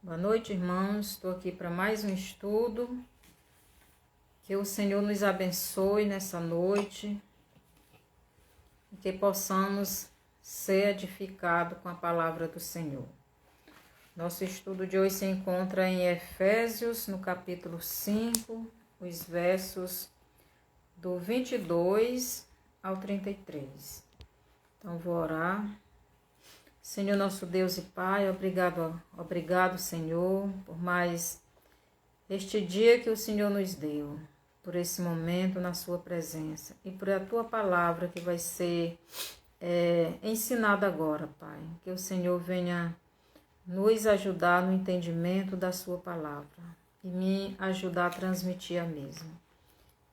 Boa noite, irmãos. Estou aqui para mais um estudo. Que o Senhor nos abençoe nessa noite e que possamos ser edificados com a palavra do Senhor. Nosso estudo de hoje se encontra em Efésios, no capítulo 5, os versos do 22 ao 33. Então, vou orar. Senhor, nosso Deus e Pai, obrigado, Senhor, por mais este dia que o Senhor nos deu, por esse momento na sua presença e por a Tua palavra que vai ser ensinada agora, Pai. Que o Senhor venha nos ajudar no entendimento da sua palavra e me ajudar a transmitir a mesma.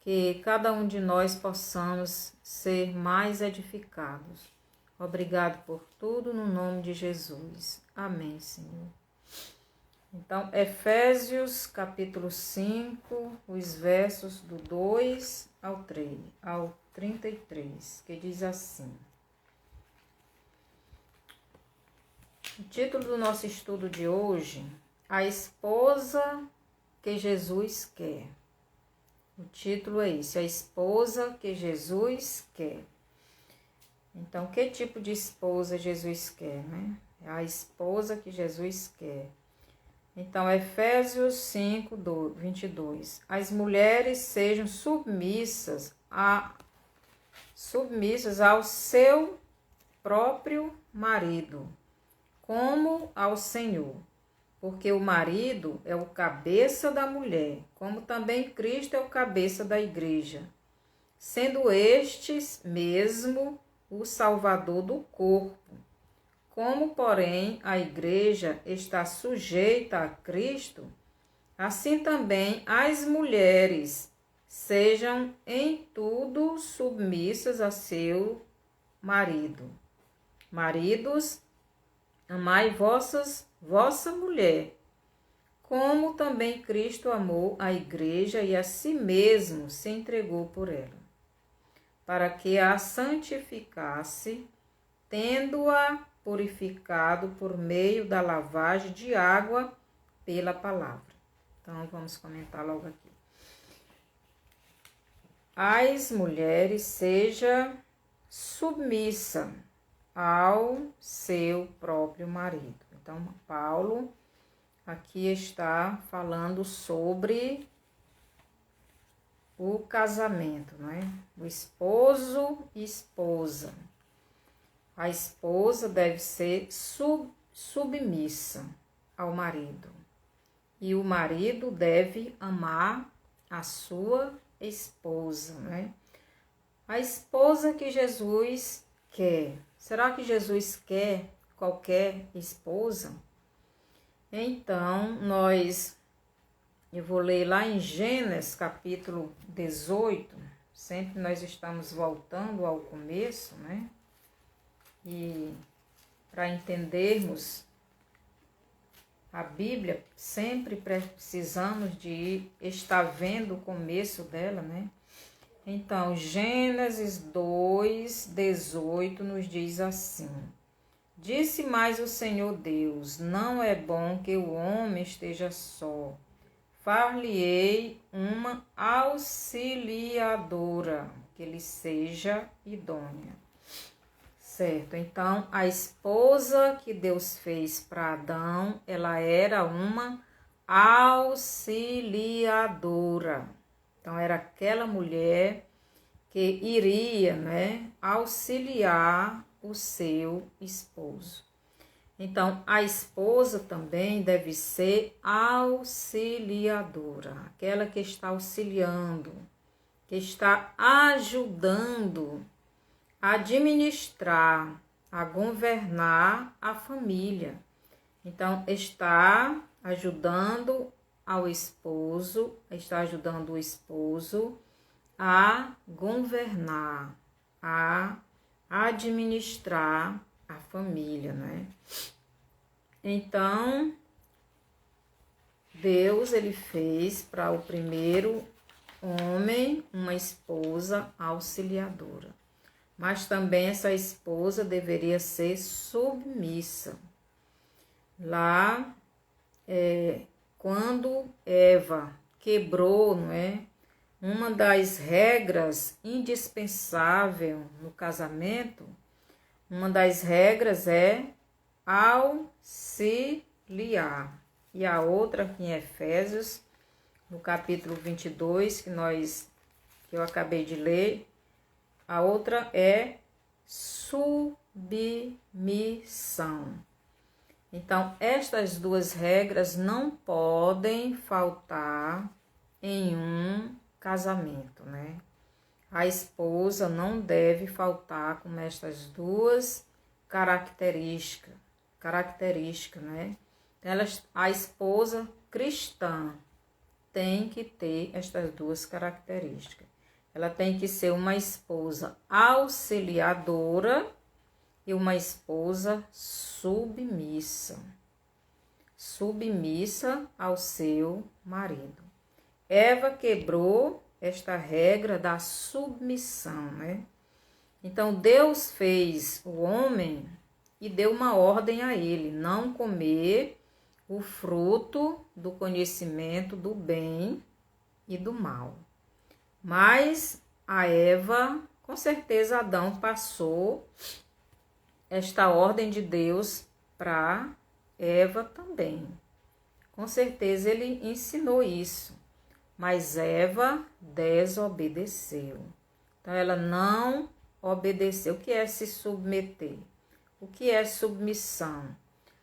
Que cada um de nós possamos ser mais edificados. Obrigado por tudo, no nome de Jesus. Amém, Senhor. Então, Efésios, capítulo 5, os versos do 2 ao 33, que diz assim. O título do nosso estudo de hoje, A Esposa que Jesus Quer. O título é esse, A Esposa que Jesus Quer. Então, que tipo de esposa Jesus quer, né? É a esposa que Jesus quer. Então, Efésios 5, 22. As mulheres sejam submissas ao seu próprio marido, como ao Senhor. Porque o marido é o cabeça da mulher, como também Cristo é o cabeça da igreja, sendo estes mesmo o Salvador do corpo. Como, porém, a igreja está sujeita a Cristo, assim também as mulheres sejam em tudo submissas a seu marido. Maridos, amai vossa mulher, como também Cristo amou a igreja e a si mesmo se entregou por ela, para que a santificasse, tendo-a purificado por meio da lavagem de água pela palavra. Então, vamos comentar logo aqui. As mulheres sejam submissas ao seu próprio marido. Então, Paulo aqui está falando sobre o casamento, não é? O esposo e esposa. A esposa deve ser submissa ao marido. E o marido deve amar a sua esposa, não é? A esposa que Jesus quer. Será que Jesus quer qualquer esposa? Então, eu vou ler lá em Gênesis, capítulo 18. Sempre nós estamos voltando ao começo, né? E para entendermos a Bíblia, sempre precisamos de estar vendo o começo dela, né? Então, Gênesis 2, 18 nos diz assim. Disse mais o Senhor Deus, não é bom que o homem esteja só. Far-lhe-ei uma auxiliadora, que lhe seja idônea. Certo, então a esposa que Deus fez para Adão, ela era uma auxiliadora. Então era aquela mulher que iria, né, auxiliar o seu esposo. Então, a esposa também deve ser auxiliadora, aquela que está auxiliando, que está ajudando a administrar, a governar a família. Então, está ajudando o esposo a governar, a administrar a família, né? Então, Deus, ele fez para o primeiro homem uma esposa auxiliadora. Mas também essa esposa deveria ser submissa. Lá quando Eva quebrou, não é? Uma das regras indispensáveis no casamento, uma das regras é auxiliar. E a outra aqui em Efésios, no capítulo 22, que eu acabei de ler, a outra é submissão. Então, estas duas regras não podem faltar em um casamento, né? A esposa não deve faltar com estas duas características, né? A esposa cristã tem que ter estas duas características. Ela tem que ser uma esposa auxiliadora e uma esposa submissa. Submissa ao seu marido. Eva quebrou esta regra da submissão, né? Então, Deus fez o homem e deu uma ordem a ele, não comer o fruto do conhecimento do bem e do mal. Mas a Eva, com certeza Adão passou esta ordem de Deus para Eva também. Com certeza ele ensinou isso, mas Eva desobedeceu. Então ela não obedeceu. O que é se submeter? O que é submissão?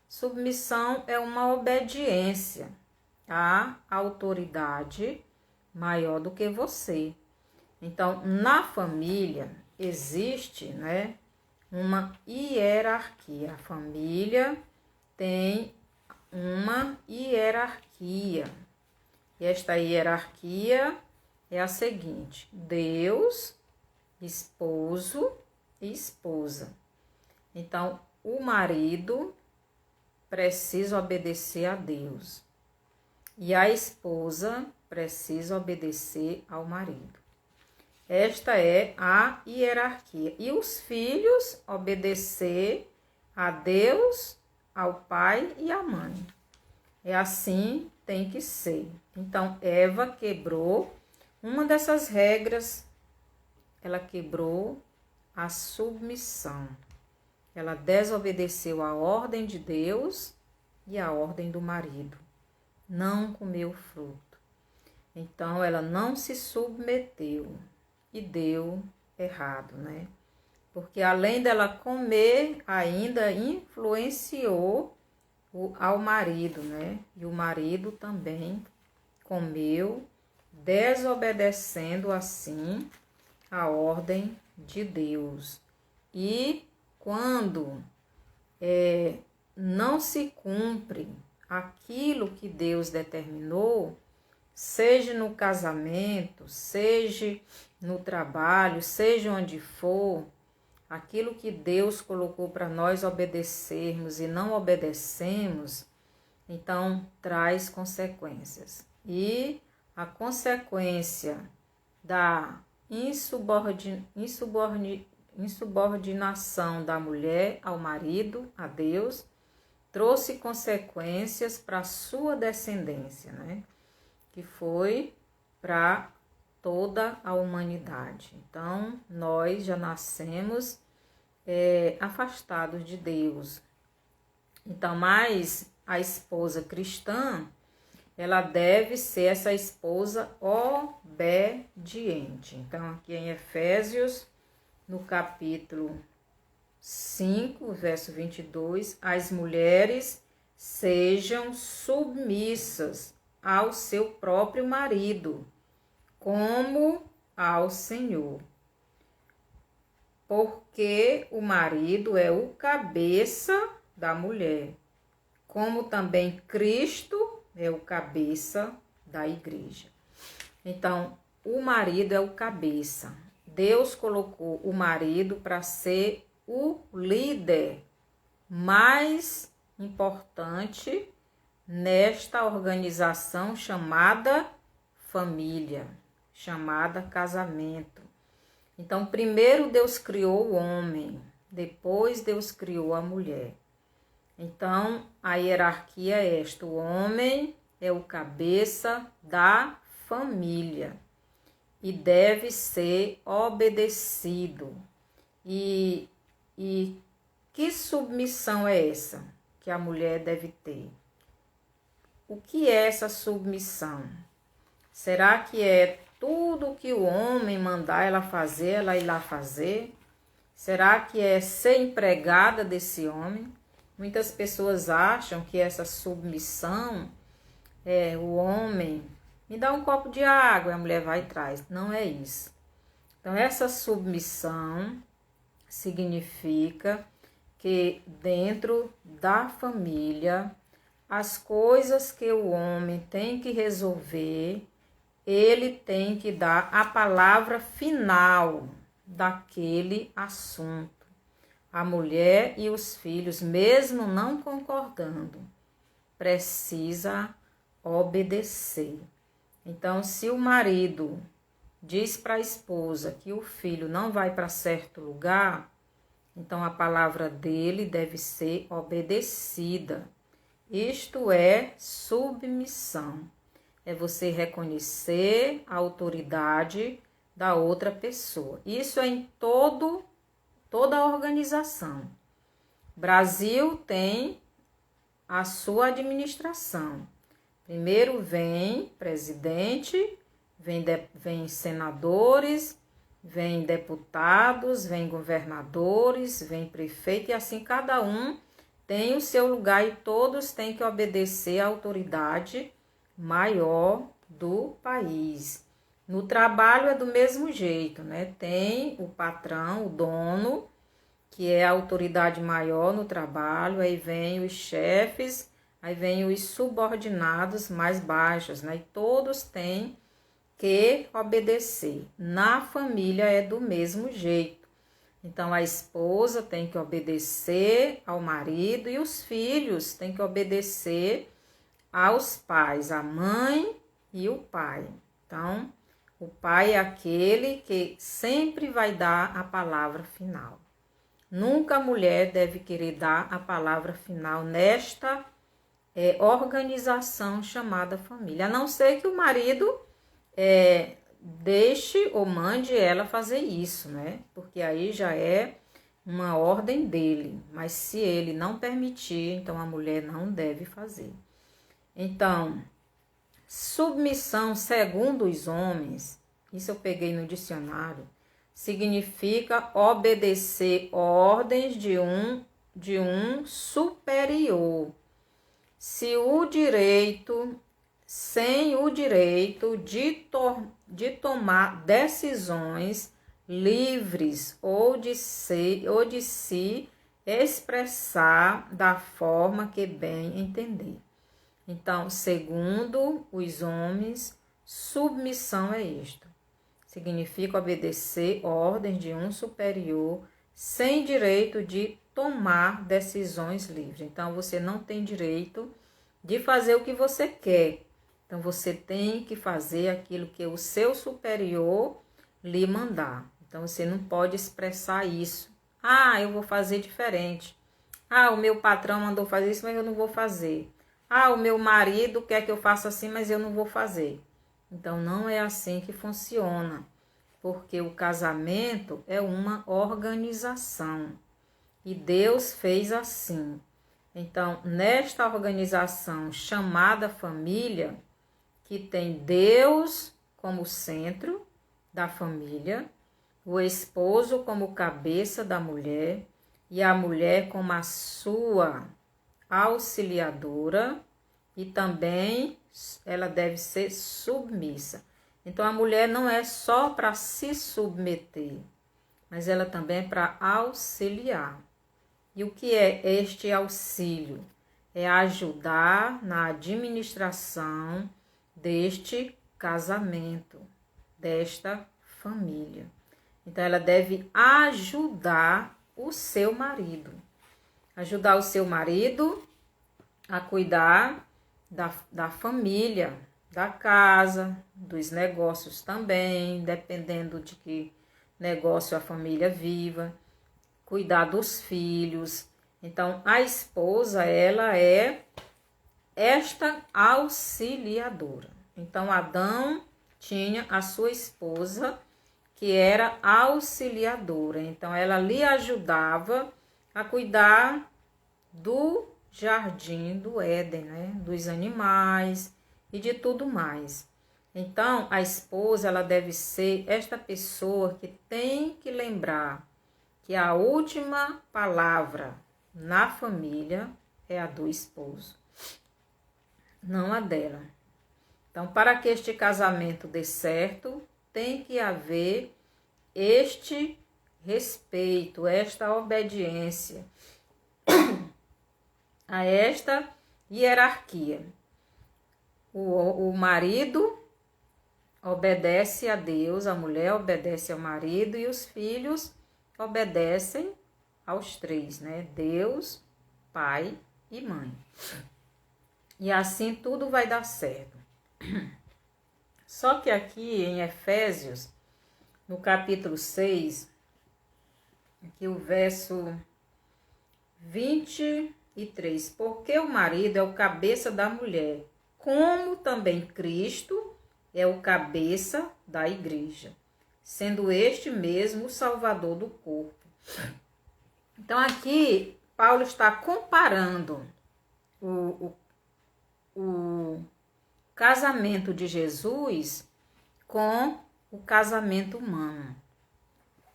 Submissão é uma obediência à autoridade maior do que você. Então, na família existe, né, uma hierarquia. A família tem uma hierarquia. E esta hierarquia é a seguinte: Deus, esposo e esposa. Então, o marido precisa obedecer a Deus e a esposa precisa obedecer ao marido. Esta é a hierarquia. E os filhos obedecer a Deus, ao pai e à mãe. É assim tem que ser. Então, Eva quebrou uma dessas regras. Ela quebrou a submissão. Ela desobedeceu a ordem de Deus e a ordem do marido. Não comeu fruto. Então, ela não se submeteu e deu errado, né? Porque além dela comer, ainda influenciou ao marido, né? E o marido também comeu, desobedecendo assim a ordem de Deus. E quando não se cumpre aquilo que Deus determinou, seja no casamento, seja no trabalho, seja onde for, aquilo que Deus colocou para nós obedecermos e não obedecemos, então traz consequências. E a consequência da insubordinação da mulher ao marido, a Deus, trouxe consequências para a sua descendência, né? Que foi para toda a humanidade. Então, nós já nascemos afastados de Deus. Então, mas a esposa cristã, ela deve ser essa esposa obediente. Então, aqui em Efésios, no capítulo 5, verso 22, as mulheres sejam submissas ao seu próprio marido, como ao Senhor. Porque o marido é o cabeça da mulher, como também Cristo é o cabeça da igreja. Então, o marido é o cabeça. Deus colocou o marido para ser o líder mais importante nesta organização chamada família, chamada casamento. Então, primeiro Deus criou o homem, depois Deus criou a mulher. Então, a hierarquia é esta: o homem é o cabeça da família e deve ser obedecido. E que submissão é essa que a mulher deve ter? O que é essa submissão? Será que é tudo que o homem mandar ela fazer, ela ir lá fazer? Será que é ser empregada desse homem? Muitas pessoas acham que essa submissão é o homem me dá um copo de água e a mulher vai e traz. Não é isso. Então, essa submissão significa que dentro da família, as coisas que o homem tem que resolver, ele tem que dar a palavra final daquele assunto. A mulher e os filhos, mesmo não concordando, precisa obedecer. Então, se o marido diz para a esposa que o filho não vai para certo lugar, então a palavra dele deve ser obedecida. Isto é submissão. É você reconhecer a autoridade da outra pessoa. Isso é em toda a organização. Brasil tem a sua administração. Primeiro vem presidente, vem senadores, vem deputados, vem governadores, vem prefeito, e assim cada um tem o seu lugar e todos têm que obedecer à autoridade maior do país. No trabalho é do mesmo jeito, né? Tem o patrão, o dono, que é a autoridade maior no trabalho, aí vem os chefes, aí vem os subordinados mais baixos, né? E todos têm que obedecer. Na família é do mesmo jeito. Então, a esposa tem que obedecer ao marido e os filhos têm que obedecer aos pais, a mãe e o pai. Então, o pai é aquele que sempre vai dar a palavra final. Nunca a mulher deve querer dar a palavra final nesta organização chamada família, a não ser que o marido deixe ou mande ela fazer isso, né? Porque aí já é uma ordem dele. Mas se ele não permitir, então a mulher não deve fazer. Então, submissão segundo os homens, isso eu peguei no dicionário, significa obedecer ordens de um superior. Sem o direito de tomar decisões livres ou de se expressar da forma que bem entender. Então, segundo os homens, submissão é isto. Significa obedecer ordens de um superior sem direito de tomar decisões livres. Então, você não tem direito de fazer o que você quer. Então, você tem que fazer aquilo que o seu superior lhe mandar. Então, você não pode expressar isso. Ah, eu vou fazer diferente. Ah, o meu patrão mandou fazer isso, mas eu não vou fazer. Ah, o meu marido quer que eu faça assim, mas eu não vou fazer. Então, não é assim que funciona. Porque o casamento é uma organização. E Deus fez assim. Então, nesta organização chamada família, que tem Deus como centro da família, o esposo como cabeça da mulher e a mulher como a sua auxiliadora, e também ela deve ser submissa. Então, a mulher não é só para se submeter, mas ela também é para auxiliar. E o que é este auxílio? É ajudar na administração deste casamento, desta família. Então, ela deve ajudar o seu marido. Ajudar o seu marido a cuidar da família, da casa, dos negócios também, dependendo de que negócio a família viva. Cuidar dos filhos. Então, a esposa, ela é esta auxiliadora. Então, Adão tinha a sua esposa, que era auxiliadora. Então, ela lhe ajudava a cuidar do jardim do Éden, né? Dos animais e de tudo mais. Então, a esposa, ela deve ser esta pessoa que tem que lembrar que a última palavra na família é a do esposo, não a dela. Então, para que este casamento dê certo, tem que haver este respeito, esta obediência a esta hierarquia. O marido obedece a Deus, a mulher obedece ao marido e os filhos obedecem aos três, né? Deus, pai e mãe. E assim tudo vai dar certo. Só que aqui em Efésios, no capítulo 6, aqui o verso 23, porque o marido é o cabeça da mulher, como também Cristo é o cabeça da igreja, sendo este mesmo o salvador do corpo. Então aqui Paulo está comparando o casamento de Jesus com o casamento humano.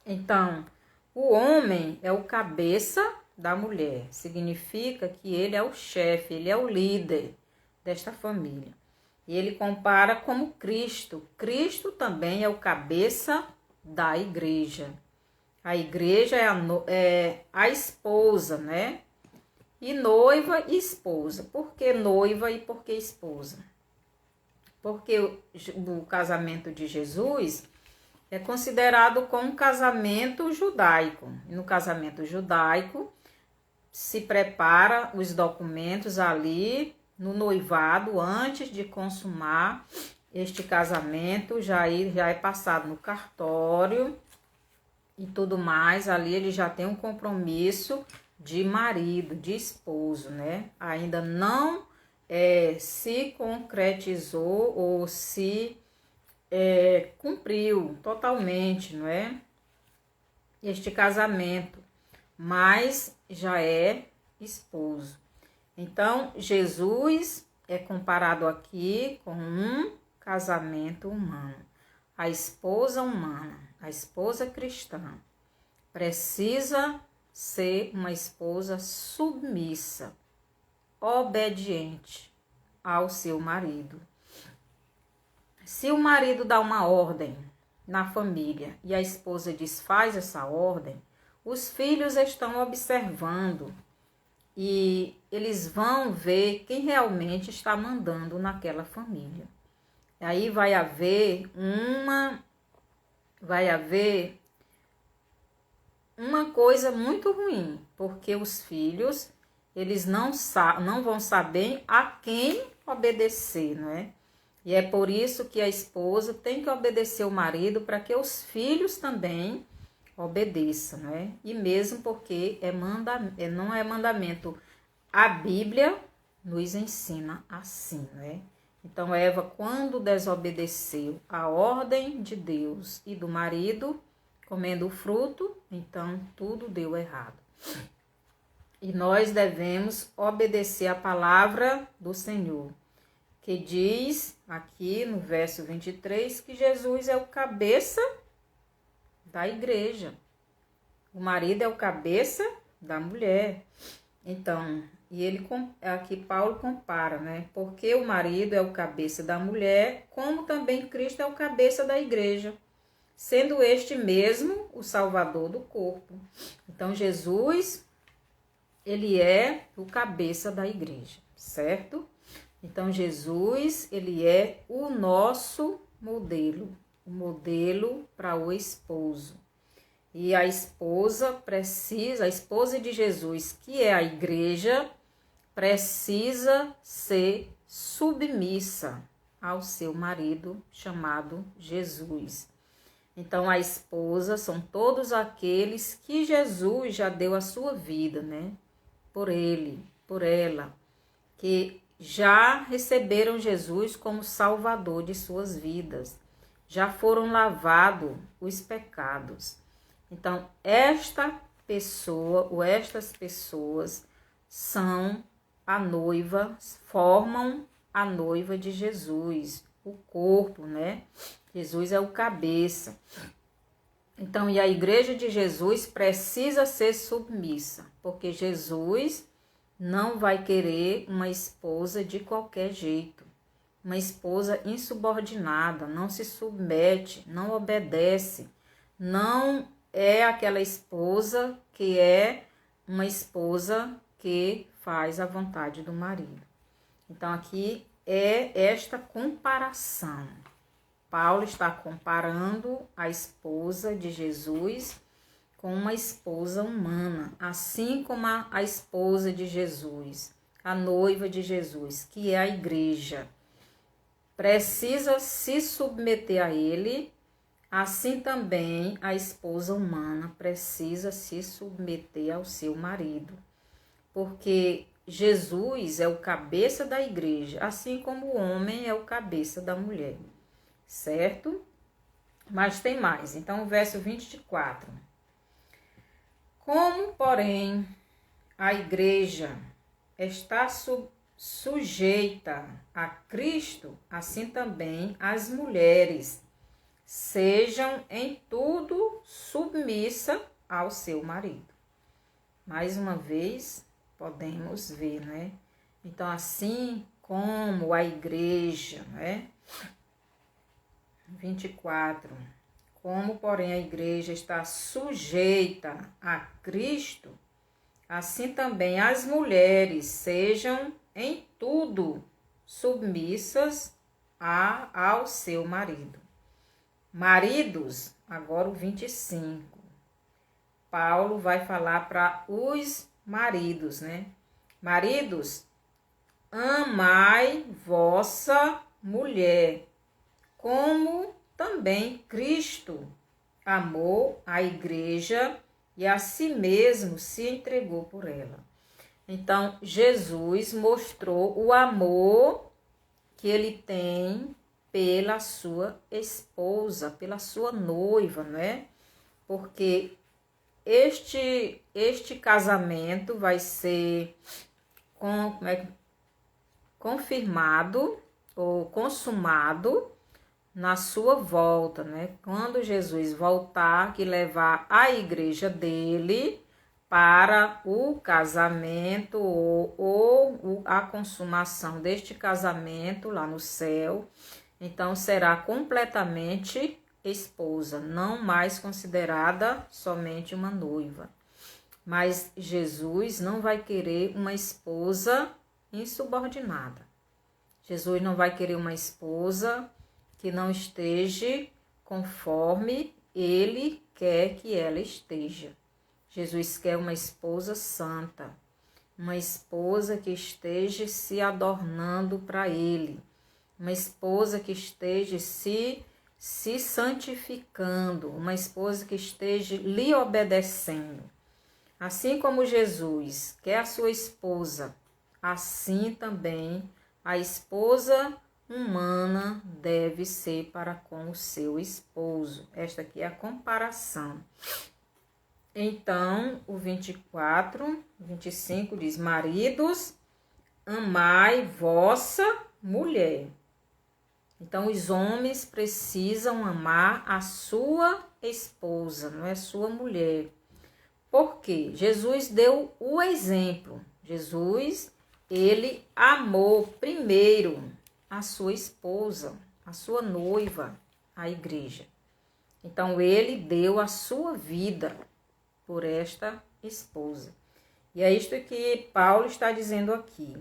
Então, o homem é o cabeça da mulher, significa que ele é o chefe, ele é o líder desta família. E ele compara como Cristo. Cristo também é o cabeça da igreja. A igreja é a esposa, né? E noiva e esposa. Por que noiva e por que esposa? Porque o casamento de Jesus é considerado como um casamento judaico. E no casamento judaico se prepara os documentos ali no noivado antes de consumar este casamento, já é passado no cartório e tudo mais. Ali ele já tem um compromisso de marido, de esposo, né? Ainda não se concretizou ou se cumpriu totalmente, não é? Este casamento, mas já é esposo. Então, Jesus é comparado aqui com um casamento humano. A esposa humana, a esposa cristã, precisa ser uma esposa submissa, obediente ao seu marido. Se o marido dá uma ordem na família e a esposa desfaz essa ordem, os filhos estão observando e eles vão ver quem realmente está mandando naquela família. Aí vai haver uma coisa muito ruim, porque os filhos, eles não vão saber a quem obedecer, não é? E é por isso que a esposa tem que obedecer o marido para que os filhos também obedeçam, né? E mesmo porque não é mandamento. A Bíblia nos ensina assim, né? Então Eva, quando desobedeceu a ordem de Deus e do marido, comendo o fruto, então tudo deu errado. E nós devemos obedecer a palavra do Senhor, que diz aqui no verso 23 que Jesus é o cabeça da igreja. O marido é o cabeça da mulher. Então, aqui Paulo compara, né? Porque o marido é o cabeça da mulher, como também Cristo é o cabeça da igreja, sendo este mesmo o salvador do corpo. Então, Jesus, ele é o cabeça da igreja, certo? Então, Jesus, ele é o nosso modelo, o modelo para o esposo. E a esposa de Jesus, que é a igreja, precisa ser submissa ao seu marido chamado Jesus. Então, a esposa são todos aqueles que Jesus já deu a sua vida, né? por ele, por ela, que já receberam Jesus como Salvador de suas vidas, já foram lavados os pecados. Então, esta pessoa ou estas pessoas são a noiva, formam a noiva de Jesus, o corpo, né? Jesus é o cabeça. Então, e a igreja de Jesus precisa ser submissa, porque Jesus não vai querer uma esposa de qualquer jeito, uma esposa insubordinada, não se submete, não obedece, não é aquela esposa que é uma esposa que faz a vontade do marido. Então, aqui é esta comparação. Paulo está comparando a esposa de Jesus com uma esposa humana, assim como a esposa de Jesus, a noiva de Jesus, que é a igreja, precisa se submeter a ele, assim também a esposa humana precisa se submeter ao seu marido, porque Jesus é o cabeça da igreja, assim como o homem é o cabeça da mulher, certo? Mas tem mais, então o verso 24. Como, porém, a igreja está sujeita a Cristo, assim também as mulheres sejam em tudo submissa ao seu marido. Mais uma vez, podemos ver, né? Então, assim como a igreja, né? 24. Como, porém, a igreja está sujeita a Cristo, assim também as mulheres sejam em tudo submissas ao seu marido. Maridos, agora o 25. Paulo vai falar para os maridos, né? Maridos, amai vossa mulher, como também Cristo amou a igreja e a si mesmo se entregou por ela. Então, Jesus mostrou o amor que ele tem pela sua esposa, pela sua noiva, né? Porque este casamento vai ser confirmado ou consumado na sua volta, né? Quando Jesus voltar, que levar a igreja dele para o casamento ou a consumação deste casamento lá no céu, então será completamente esposa, não mais considerada somente uma noiva. Mas Jesus não vai querer uma esposa insubordinada. Jesus não vai querer uma esposa que não esteja conforme ele quer que ela esteja. Jesus quer uma esposa santa, uma esposa que esteja se adornando para ele, uma esposa que esteja se santificando, uma esposa que esteja lhe obedecendo. Assim como Jesus quer a sua esposa, assim também a esposa humana deve ser para com o seu esposo. Esta aqui é a comparação. Então, o 25 diz: maridos, amai vossa mulher. Então, os homens precisam amar a sua esposa, não é sua mulher. Por quê? Jesus deu o exemplo. Jesus, ele amou primeiro a sua esposa, a sua noiva, a igreja. Então, ele deu a sua vida por esta esposa. E é isto que Paulo está dizendo aqui.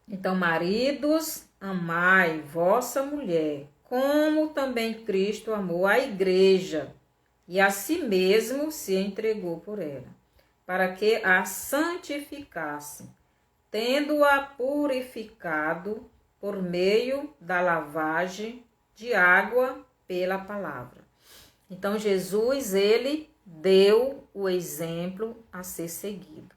Então, maridos, amai vossa mulher, como também Cristo amou a igreja e a si mesmo se entregou por ela, para que a santificasse, tendo-a purificado por meio da lavagem de água pela palavra. Então, Jesus, ele deu o exemplo a ser seguido.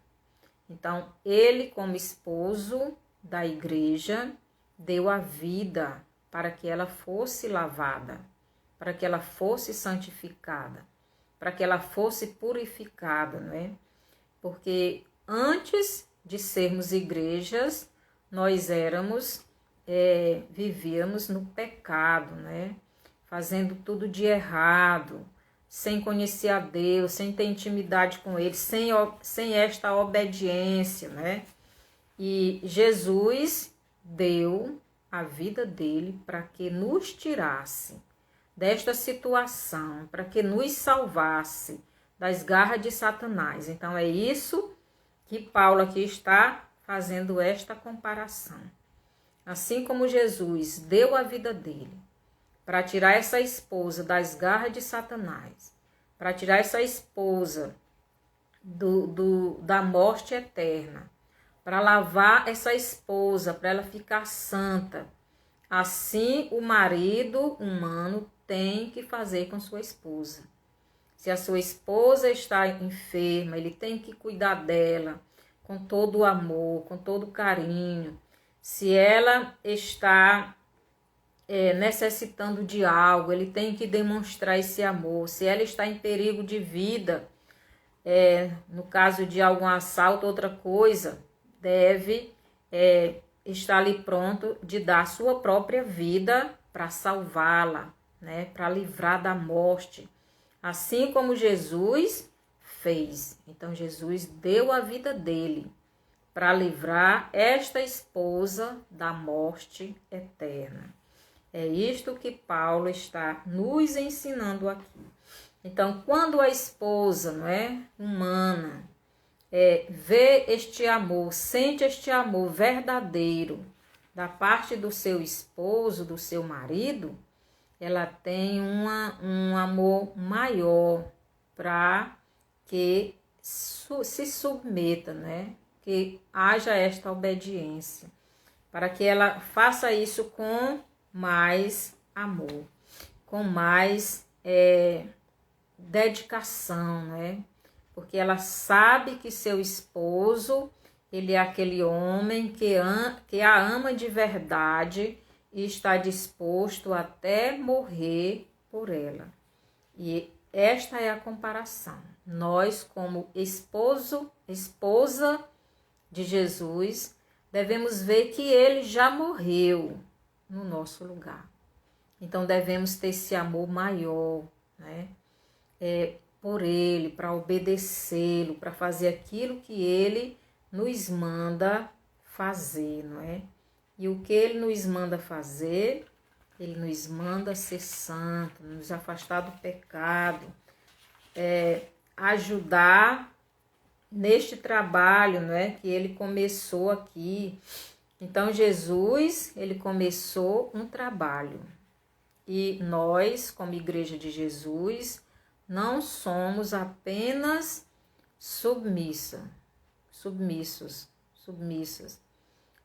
Então, ele, como esposo da igreja, deu a vida para que ela fosse lavada, para que ela fosse santificada, para que ela fosse purificada, não é? Porque antes de sermos igrejas, nós vivíamos no pecado, né? Fazendo tudo de errado, sem conhecer a Deus, sem ter intimidade com Ele, sem esta obediência, né? E Jesus deu a vida dele para que nos tirasse desta situação, para que nos salvasse das garras de Satanás. Então é isso que Paulo aqui está fazendo esta comparação. Assim como Jesus deu a vida dele para tirar essa esposa das garras de Satanás, para tirar essa esposa da morte eterna, para lavar essa esposa, para ela ficar santa. Assim, o marido humano tem que fazer com sua esposa. Se a sua esposa está enferma, ele tem que cuidar dela com todo o amor, com todo o carinho. Se ela está necessitando de algo, ele tem que demonstrar esse amor. Se ela está em perigo de vida, no caso de algum assalto, outra coisa, deve estar ali pronto de dar sua própria vida para salvá-la, né? Para livrar da morte. Assim como Jesus fez. Então, Jesus deu a vida dele para livrar esta esposa da morte eterna. É isto que Paulo está nos ensinando aqui. Então, quando a esposa, não é, humana, vê este amor, sente este amor verdadeiro da parte do seu esposo, do seu marido, ela tem um amor maior para que se submeta, né? Que haja esta obediência, para que ela faça isso com mais amor, com mais dedicação, né? Porque ela sabe que seu esposo, ele é aquele homem que a ama de verdade e está disposto até morrer por ela. E esta é a comparação. Nós, como esposa de Jesus, devemos ver que ele já morreu no nosso lugar. Então, devemos ter esse amor maior, né? Por ele, para obedecê-lo, para fazer aquilo que ele nos manda fazer, não é? E o que ele nos manda fazer, ele nos manda ser santo, nos afastar do pecado, ajudar neste trabalho, não é? Que ele começou aqui. Então, Jesus, ele começou um trabalho. E nós, como Igreja de Jesus, não somos apenas submissas,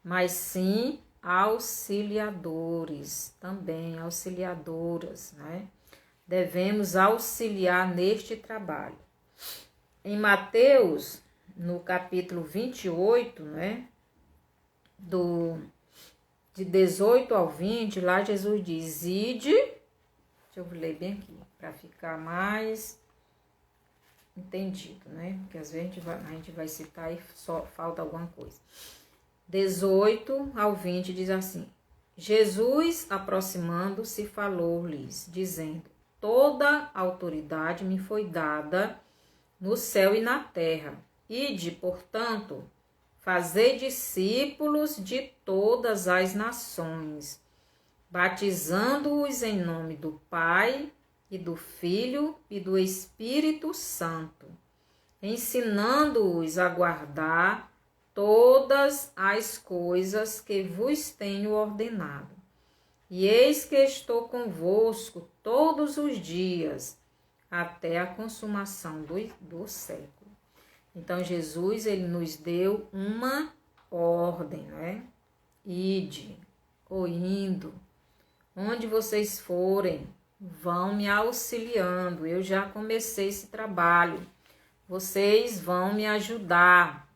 mas sim auxiliadores, também auxiliadoras, né? Devemos auxiliar neste trabalho. Em Mateus, no capítulo 28, né? De 18 ao 20, lá Jesus diz, ide, deixa eu ler bem aqui, para ficar mais entendido, né? Porque às vezes a gente vai citar e só falta alguma coisa. 18 ao 20 diz assim, Jesus, aproximando-se, falou-lhes, dizendo, toda autoridade me foi dada no céu e na terra. Ide, portanto, fazei discípulos de todas as nações, batizando-os em nome do Pai e do Filho e do Espírito Santo, ensinando-os a guardar todas as coisas que vos tenho ordenado. E eis que estou convosco todos os dias, até a consumação do século. Então, Jesus, ele nos deu uma ordem, né? Ide, ou indo, onde vocês forem, vão me auxiliando. Eu já comecei esse trabalho. Vocês vão me ajudar,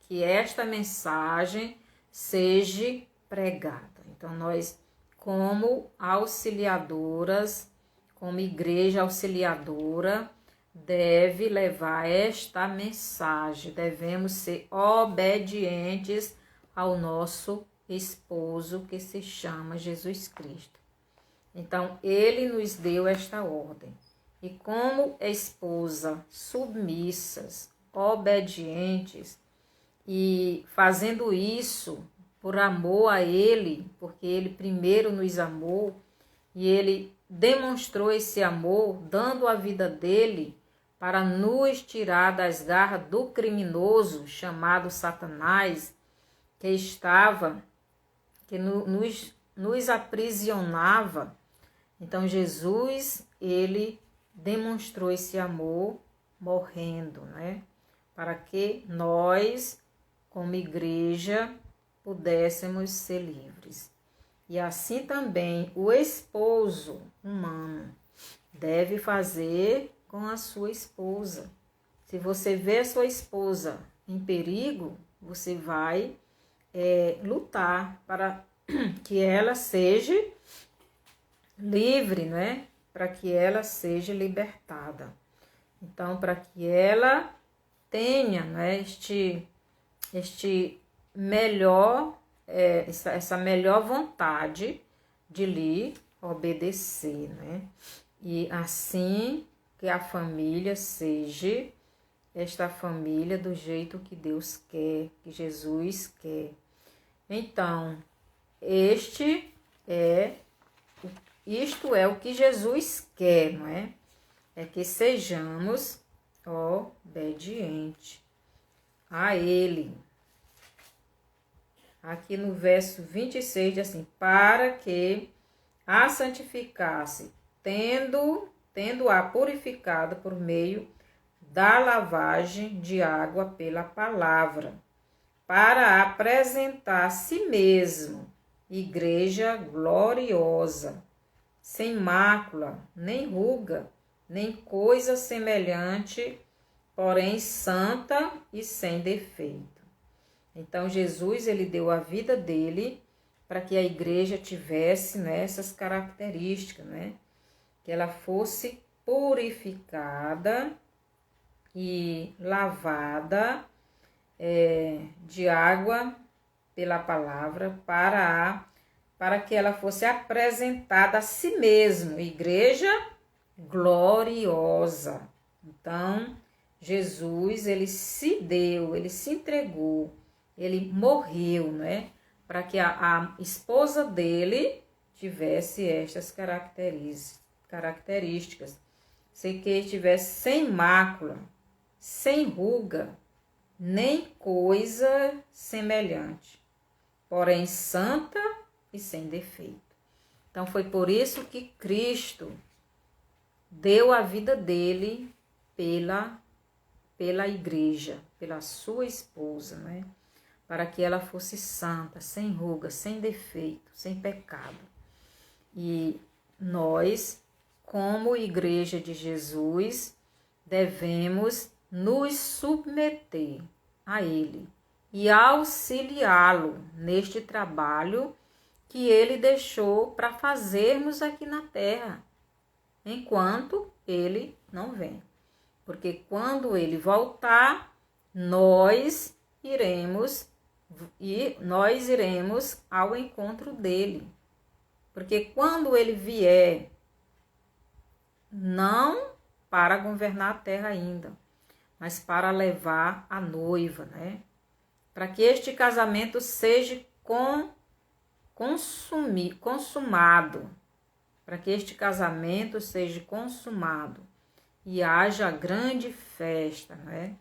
que esta mensagem seja pregada. Então, nós, como auxiliadoras, como igreja auxiliadora, deve levar esta mensagem. Devemos ser obedientes ao nosso esposo, que se chama Jesus Cristo. Então, ele nos deu esta ordem. E como esposa submissas, obedientes, e fazendo isso por amor a ele, porque ele primeiro nos amou, e ele demonstrou esse amor dando a vida dele para nos tirar das garras do criminoso chamado Satanás, que nos aprisionava. Então Jesus, ele demonstrou esse amor morrendo, né? Para que nós, como igreja, pudéssemos ser livres. E assim também o esposo humano deve fazer com a sua esposa. Se você vê a sua esposa em perigo, você vai lutar para que ela seja livre, né? Para que ela seja libertada. Então, para que ela tenha, né, essa melhor vontade de lhe obedecer, né? E assim que a família seja esta família do jeito que Deus quer, que Jesus quer. Então, isto é o que Jesus quer, não é? É que sejamos obedientes a Ele. Aqui no verso 26 diz assim: para que a santificasse, tendo-a purificado por meio da lavagem de água pela palavra, para apresentar a si mesmo igreja gloriosa, sem mácula, nem ruga, nem coisa semelhante, porém santa e sem defeito. Então, Jesus, ele deu a vida dele para que a igreja tivesse, né, essas características, né? Que ela fosse purificada e lavada de água pela palavra para que ela fosse apresentada a si mesma, igreja gloriosa. Então, Jesus, ele se deu, ele se entregou, ele morreu, né? Para que a esposa dele tivesse estas características. Se que estivesse sem mácula, sem ruga, nem coisa semelhante, porém santa e sem defeito. Então foi por isso que Cristo deu a vida dele pela igreja, pela sua esposa, né? Para que ela fosse santa, sem ruga, sem defeito, sem pecado. E nós, como igreja de Jesus, devemos nos submeter a Ele e auxiliá-lo neste trabalho que Ele deixou para fazermos aqui na terra, enquanto Ele não vem. Porque quando Ele voltar, nós iremos ao encontro dele. Porque quando ele vier, não para governar a terra ainda, mas para levar a noiva, né? Para que este casamento seja consumado. Para que este casamento seja consumado e haja grande festa, né?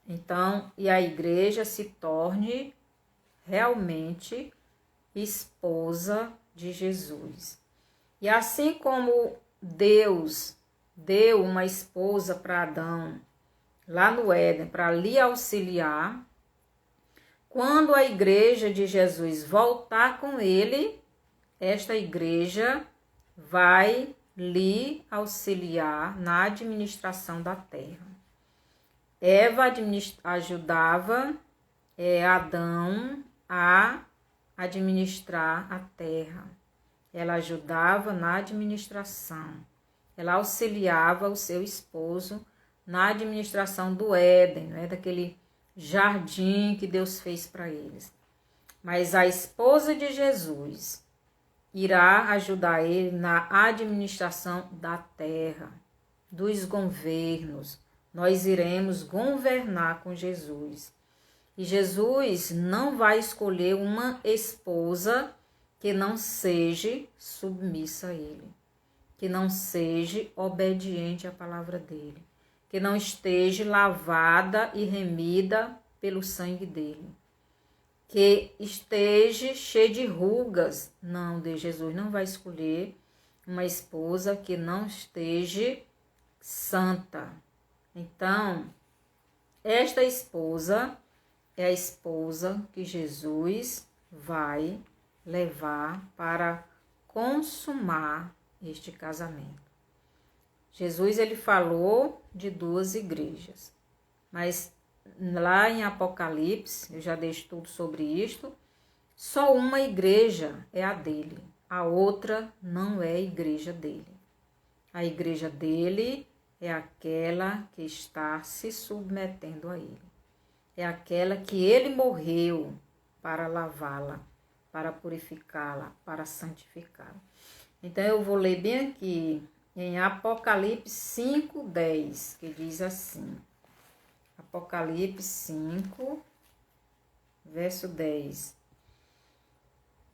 Então, e a igreja se torne realmente esposa de Jesus. E assim como Deus deu uma esposa para Adão lá no Éden para lhe auxiliar, quando a igreja de Jesus voltar com ele, esta igreja vai lhe auxiliar na administração da terra. Eva ajudava Adão a administrar a terra. Ela ajudava na administração. Ela auxiliava o seu esposo na administração do Éden, né? Daquele jardim que Deus fez para eles. Mas a esposa de Jesus irá ajudar ele na administração da terra, dos governos. Nós iremos governar com Jesus. E Jesus não vai escolher uma esposa que não seja submissa a ele, que não seja obediente à palavra dele, que não esteja lavada e remida pelo sangue dele, que esteja cheia de rugas. Não, Jesus não vai escolher uma esposa que não esteja santa. Então, esta esposa é a esposa que Jesus vai levar para consumar este casamento. Jesus, ele falou de 2 igrejas, mas lá em Apocalipse, eu já dei estudo sobre isto, só uma igreja é a dele, a outra não é a igreja dele. A igreja dele é aquela que está se submetendo a ele. É aquela que ele morreu para lavá-la, para purificá-la, para santificá-la. Então eu vou ler bem aqui em Apocalipse 5:10, que diz assim. Apocalipse 5, verso 10.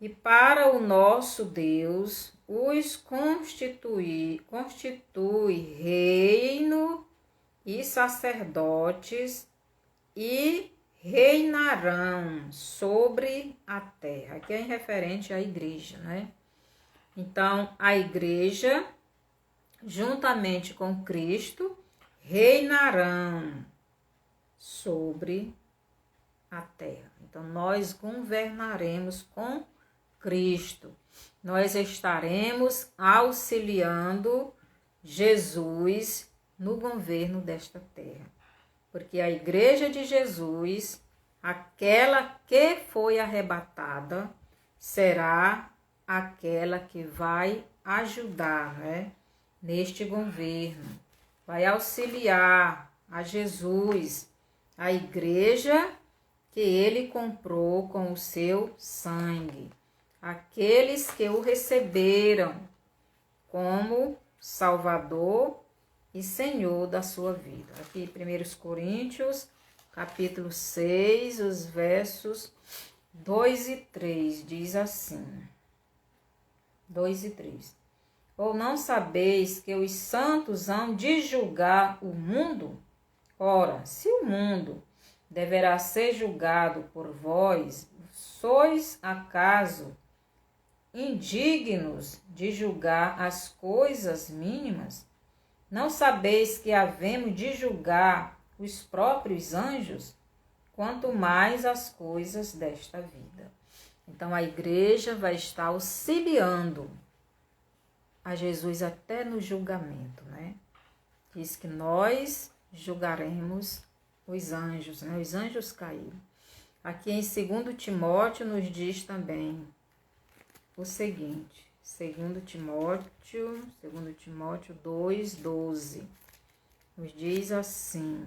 E para o nosso Deus os constitui reino e sacerdotes, e reinarão sobre a terra. Aqui é em referente à igreja, né? Então, a igreja, juntamente com Cristo, reinarão sobre a terra. Então, nós governaremos com Cristo. Nós estaremos auxiliando Jesus no governo desta terra. Porque a igreja de Jesus, aquela que foi arrebatada, será aquela que vai ajudar, né, neste governo. Vai auxiliar a Jesus, a igreja que ele comprou com o seu sangue. Aqueles que o receberam como Salvador e Senhor da sua vida. Aqui, 1 Coríntios, capítulo 6, os versos 2 e 3, diz assim. 2 e 3. Ou não sabeis que os santos hão de julgar o mundo? Ora, se o mundo deverá ser julgado por vós, sois acaso indignos de julgar as coisas mínimas? Não sabeis que havemos de julgar os próprios anjos? Quanto mais as coisas desta vida. Então, a igreja vai estar auxiliando a Jesus até no julgamento, né? Diz que nós julgaremos os anjos, né? Os anjos caíram. Aqui em 2 Timóteo nos diz também o seguinte, 2 Timóteo 2:12, nos diz assim,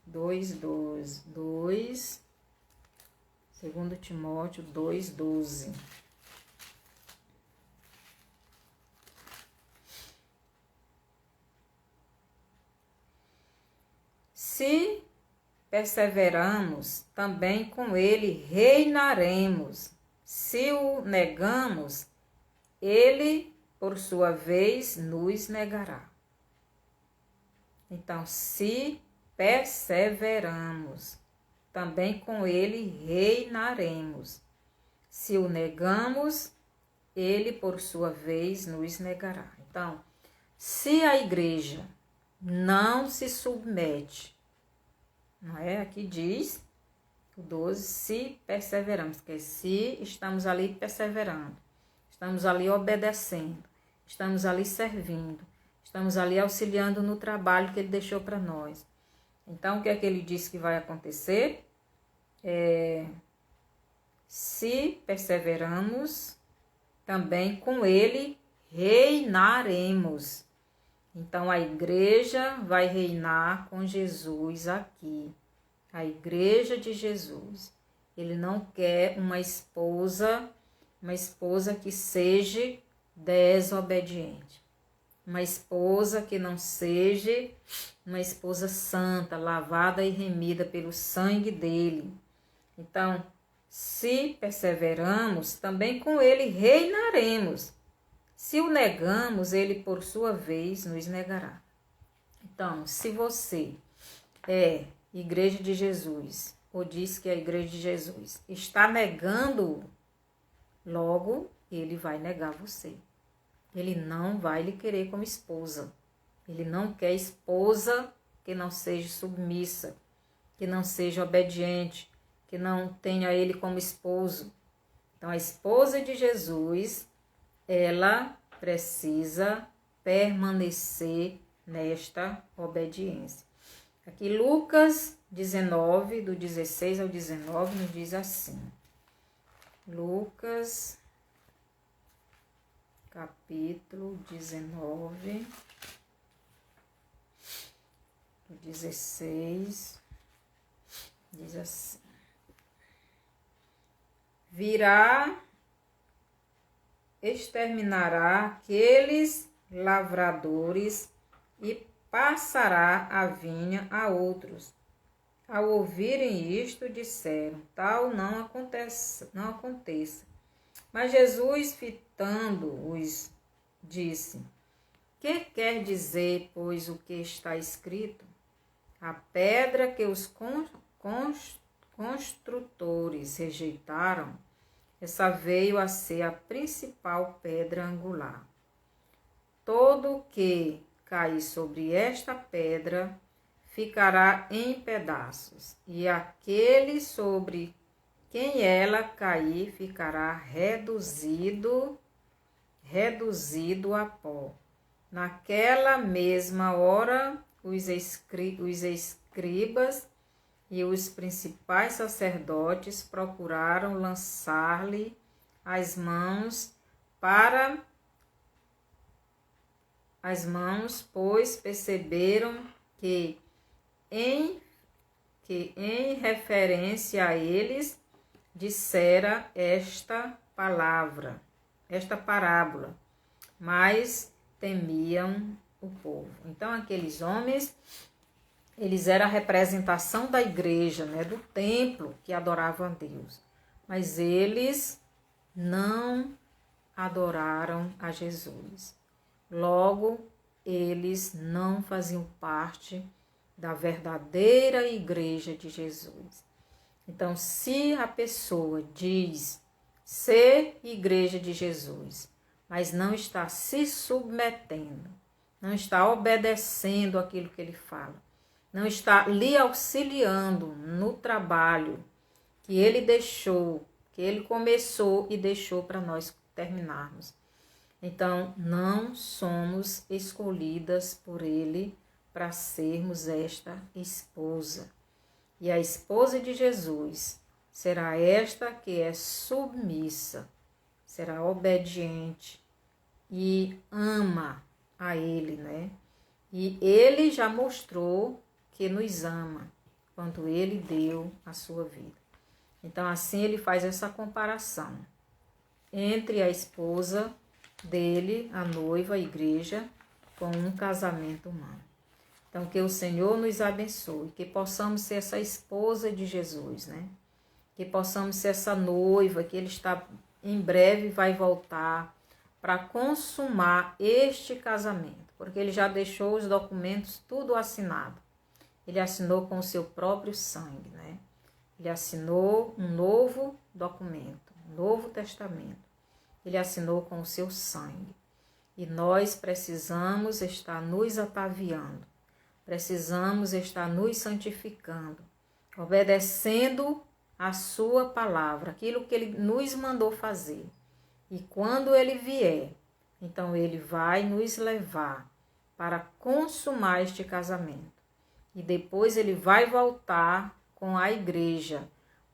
2:12, 2 Timóteo 2:12. Se perseveramos, também com ele reinaremos. Se o negamos, ele, por sua vez, nos negará. Então, se perseveramos, também com ele reinaremos. Se o negamos, ele, por sua vez, nos negará. Então, se a igreja não se submete, não é? Aqui diz o 12, se perseveramos, que é se estamos ali perseverando, estamos ali obedecendo, estamos ali servindo, estamos ali auxiliando no trabalho que ele deixou para nós. Então, o que é que ele diz que vai acontecer? Se perseveramos, também com ele reinaremos. Então, a igreja vai reinar com Jesus aqui. A igreja de Jesus. Ele não quer uma esposa que seja desobediente. Uma esposa que não seja uma esposa santa, lavada e remida pelo sangue dele. Então, se perseveramos, também com ele reinaremos. Se o negamos, ele por sua vez nos negará. Então, se você é igreja de Jesus, ou diz que é a igreja de Jesus, está negando, logo ele vai negar você. Ele não vai lhe querer como esposa. Ele não quer esposa que não seja submissa, que não seja obediente, que não tenha ele como esposo. Então, a esposa de Jesus, ela precisa permanecer nesta obediência. Aqui Lucas 19, do 16 ao 19, nos diz assim. Lucas, capítulo 19, do 16, diz assim. Virá, exterminará aqueles lavradores e passará a vinha a outros. Ao ouvirem isto, disseram, tal não aconteça. Mas Jesus, fitando-os, disse, que quer dizer, pois, o que está escrito? A pedra que os construtores rejeitaram, essa veio a ser a principal pedra angular. Todo que cair sobre esta pedra ficará em pedaços, e aquele sobre quem ela cair ficará reduzido a pó. Naquela mesma hora, os escribas e os principais sacerdotes procuraram lançar-lhe as mãos, pois perceberam que em referência a eles dissera esta parábola, mas temiam o povo. Então, aqueles homens, eles eram a representação da igreja, né, do templo que adoravam a Deus. Mas eles não adoraram a Jesus. Logo, eles não faziam parte da verdadeira igreja de Jesus. Então, se a pessoa diz ser igreja de Jesus, mas não está se submetendo, não está obedecendo aquilo que ele fala, não está lhe auxiliando no trabalho que ele deixou, que ele começou e deixou para nós terminarmos. Então, não somos escolhidas por ele para sermos esta esposa. E a esposa de Jesus será esta que é submissa, será obediente e ama a ele, né? E ele já mostrou que nos ama quando ele deu a sua vida. Então, assim ele faz essa comparação entre a esposa dele, a noiva, a igreja, com um casamento humano. Então, que o Senhor nos abençoe, que possamos ser essa esposa de Jesus, né? Que possamos ser essa noiva, que ele está em breve vai voltar para consumar este casamento, porque ele já deixou os documentos tudo assinado. Ele assinou com o seu próprio sangue, né? Ele assinou um novo documento, um novo testamento. Ele assinou com o seu sangue. E nós precisamos estar nos ataviando, precisamos estar nos santificando, obedecendo a sua palavra, aquilo que ele nos mandou fazer. E quando ele vier, então ele vai nos levar para consumar este casamento. e depois ele vai voltar com a igreja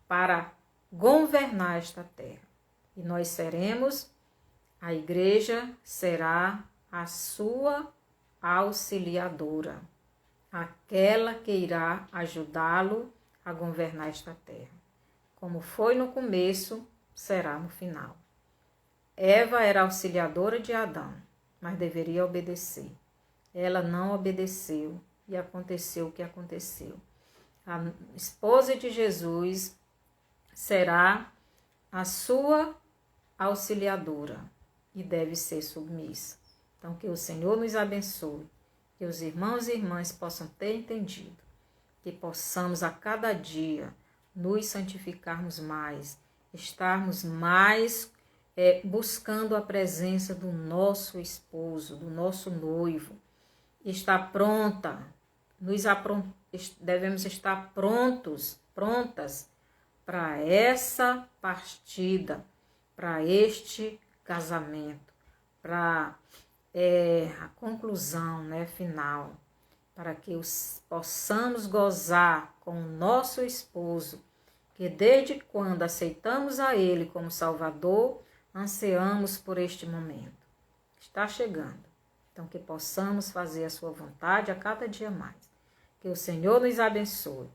para governar esta terra. E nós seremos, a igreja será a sua auxiliadora, aquela que irá ajudá-lo a governar esta terra. Como foi no começo, será no final. Eva era auxiliadora de Adão, mas deveria obedecer. Ela não obedeceu e aconteceu o que aconteceu. A esposa de Jesus será a sua auxiliadora e deve ser submissa. Então, que o Senhor nos abençoe, que os irmãos e irmãs possam ter entendido, que possamos a cada dia nos santificarmos mais, estarmos mais buscando a presença do nosso esposo, do nosso noivo, estar pronta, devemos estar prontas para essa partida, para este casamento, para a conclusão, final, para que possamos gozar com o nosso esposo, que desde quando aceitamos a Ele como Salvador, ansiamos por este momento. Está chegando. Então, que possamos fazer a sua vontade a cada dia mais. Que o Senhor nos abençoe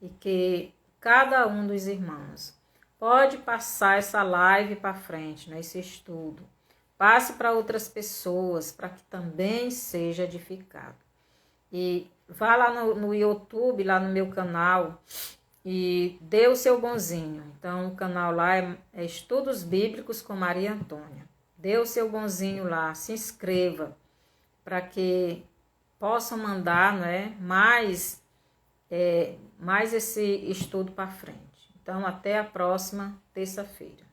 e que cada um dos irmãos pode passar essa live para frente, esse estudo. Passe para outras pessoas, para que também seja edificado. E vá lá no YouTube, lá no meu canal, e dê o seu bonzinho. Então, o canal lá é Estudos Bíblicos com Maria Antônia. Dê o seu bonzinho lá, se inscreva, para que possam mandar mais esse estudo para frente. Então, até a próxima terça-feira.